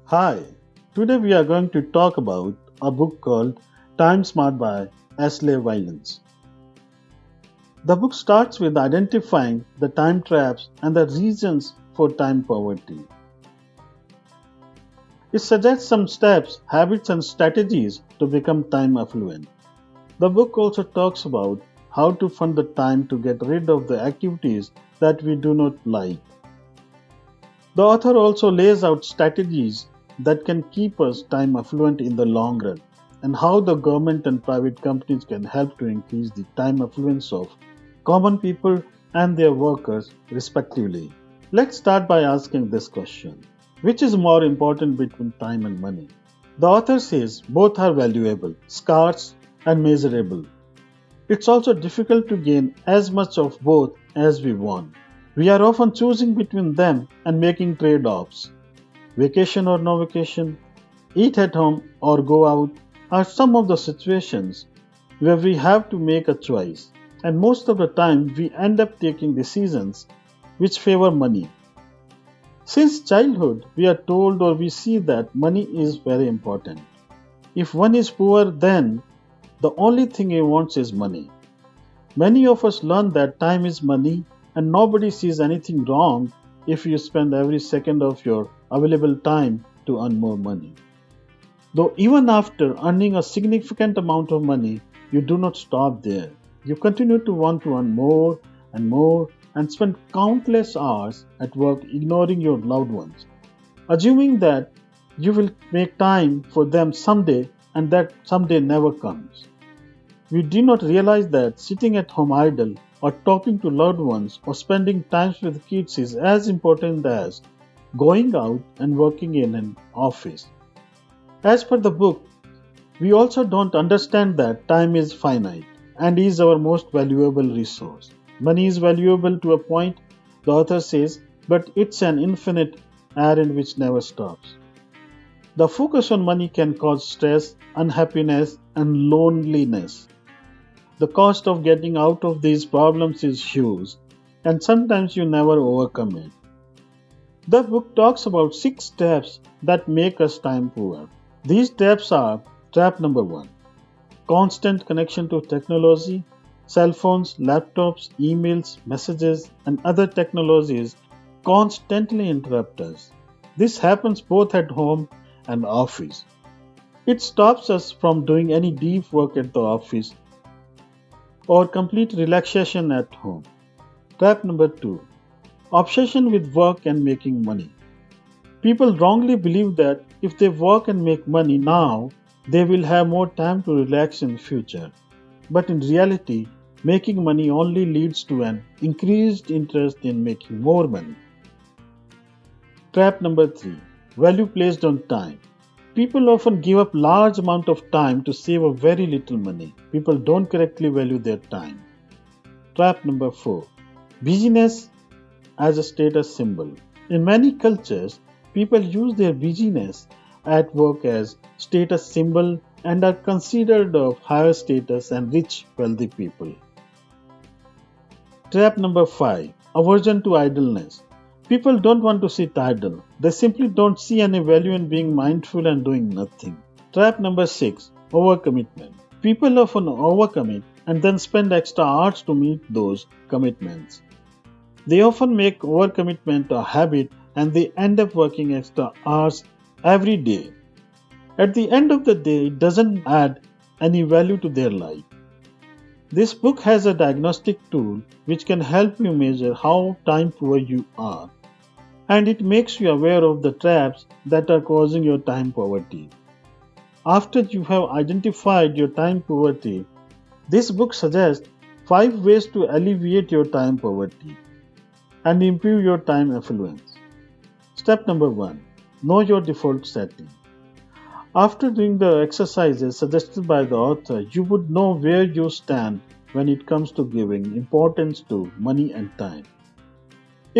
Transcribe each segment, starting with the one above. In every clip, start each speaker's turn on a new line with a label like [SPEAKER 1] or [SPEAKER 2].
[SPEAKER 1] Hi, today we are going to talk about a book called Time Smart by Ashley Wilens. The book starts with identifying the time traps and the reasons for time poverty. It suggests some steps, habits, and strategies to become time affluent. The book also talks about how to fund the time to get rid of the activities that we do not like. The author also lays out strategies that can keep us time affluent in the long run, and how the government and private companies can help to increase the time affluence of common people and their workers, respectively. Let's start by asking this question: which is more important between time and money? The author says both are valuable, scarce, and measurable. It's also difficult to gain as much of both as we want. We are often choosing between them and making trade offs. Vacation or no vacation, eat at home or go out are some of the situations where we have to make a choice. And most of the time, we end up taking decisions which favor money. Since childhood, we are told or we see that money is very important. If one is poor, then the only thing he wants is money. Many of us learn that time is money and nobody sees anything wrong if you spend every second of your available time to earn more money. Though even after earning a significant amount of money, you do not stop there. You continue to want to earn more and spend countless hours at work ignoring your loved ones, assuming that you will make time for them someday and that someday never comes. We do not realize that sitting at home idle or talking to loved ones or spending time with kids is as important as going out and working in an office. As per the book, we also don't understand that time is finite and is our most valuable resource. Money is valuable to a point, the author says, but it's an infinite errand which never stops. The focus on money can cause stress, unhappiness, and loneliness. The cost of getting out of these problems is huge, and sometimes you never overcome it. The book talks about 6 steps that make us time poor. These steps are: trap number 1: constant connection to technology. Cell phones, laptops, emails, messages, and other technologies constantly interrupt us. This happens both at home and office. It stops us from doing any deep work at the office or complete relaxation at home. Trap number 2: obsession with work and making money. People wrongly believe that if they work and make money now, they will have more time to relax in the future. But in reality, making money only leads to an increased interest in making more money. Trap number 3: value placed on time. People often give up large amount of time to save a very little money. People don't correctly value their time. Trap number 4: busyness as a status symbol. In many cultures, people use their busyness at work as status symbol and are considered of higher status and rich, wealthy people. Trap number 5: aversion to idleness. People don't want to sit idle. They simply don't see any value in being mindful and doing nothing. Trap number 6: overcommitment. People often overcommit and then spend extra hours to meet those commitments. They often make overcommitment a habit and they end up working extra hours every day. At the end of the day, it doesn't add any value to their life. This book has a diagnostic tool which can help you measure how time poor you are, and it makes you aware of the traps that are causing your time poverty. After you have identified your time poverty, this book suggests 5 ways to alleviate your time poverty and improve your time affluence. Step number 1: know your default setting. After doing the exercises suggested by the author, you would know where you stand when it comes to giving importance to money and time.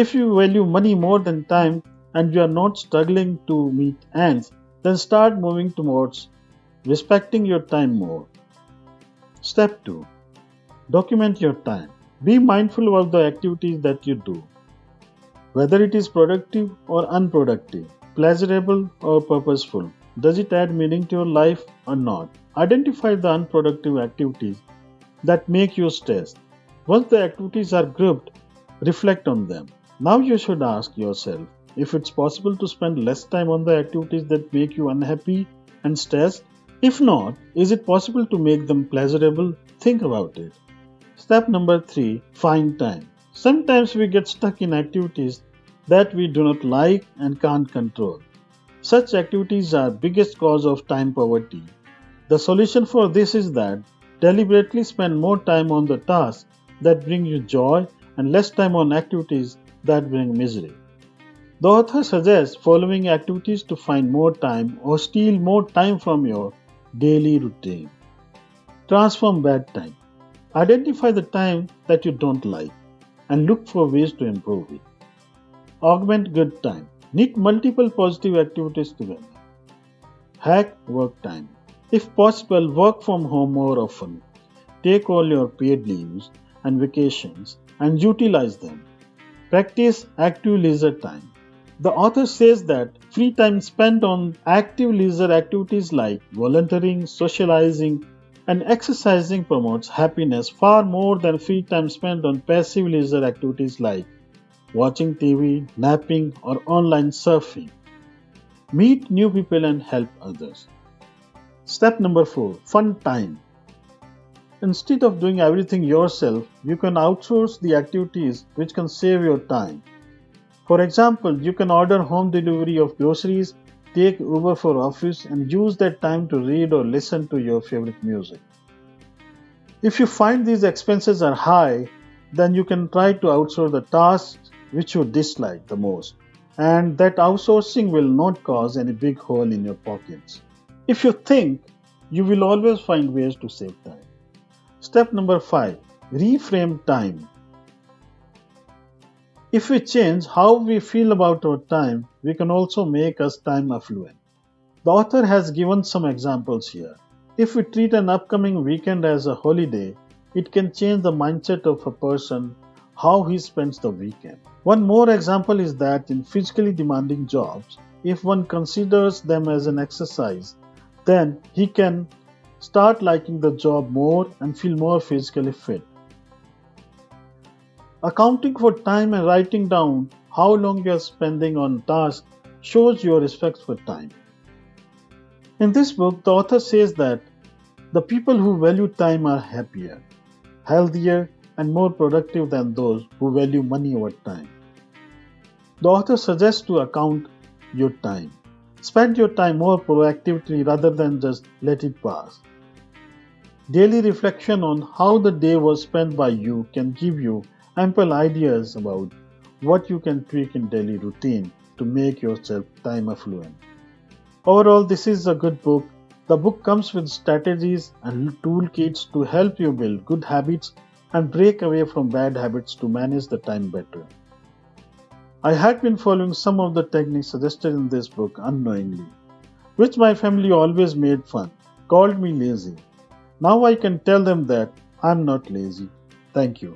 [SPEAKER 1] If you value money more than time and you are not struggling to meet ends, then start moving towards respecting your time more. Step 2: document your time. Be mindful about the activities that you do, whether it is productive or unproductive. pleasurable or purposeful? Does it add meaning to your life or not? Identify the unproductive activities that make you stressed. Once the activities are grouped, reflect on them. Now you should ask yourself if it's possible to spend less time on the activities that make you unhappy and stressed. If not, is it possible to make them pleasurable? Think about it. Step number 3, find time. Sometimes we get stuck in activities that we do not like and can't control. Such activities are biggest cause of time poverty. The solution for this is that deliberately spend more time on the tasks that bring you joy and less time on activities that bring misery. The author suggests following activities to find more time or steal more time from your daily routine. Transform bad time. Identify the time that you don't like and look for ways to improve it. Augment good time. Knit multiple positive activities together. Hack work time. If possible, work from home more often. Take all your paid leaves and vacations and utilize them. Practice active leisure time. The author says that free time spent on active leisure activities like volunteering, socializing, and exercising promotes happiness far more than free time spent on passive leisure activities like watching TV, napping, or online surfing. Meet new people and help others. Step number 4, fun time. Instead of doing everything yourself, you can outsource the activities which can save your time. For example, you can order home delivery of groceries, take Uber for office, and use that time to read or listen to your favorite music. If you find these expenses are high, then you can try to outsource the tasks which you dislike the most, and that outsourcing will not cause any big hole in your pockets. If you think, you will always find ways to save time. Step number 5, reframe time. If we change how we feel about our time, we can also make us time affluent. The author has given some examples here. If we treat an upcoming weekend as a holiday, it can change the mindset of a person how he spends the weekend. One more example is that in physically demanding jobs, if one considers them as an exercise, then he can start liking the job more and feel more physically fit. Accounting for time and writing down how long you are spending on tasks shows your respect for time. In this book, the author says that the people who value time are happier, healthier, and more productive than those who value money over time. The author suggests to account your time. Spend your time more proactively rather than just let it pass. Daily reflection on how the day was spent by you can give you ample ideas about what you can tweak in daily routine to make yourself time affluent. Overall, this is a good book. The book comes with strategies and toolkits to help you build good habits and break away from bad habits to manage the time better. I had been following some of the techniques suggested in this book unknowingly, which my family always made fun, called me lazy. Now I can tell them that I'm not lazy. Thank you.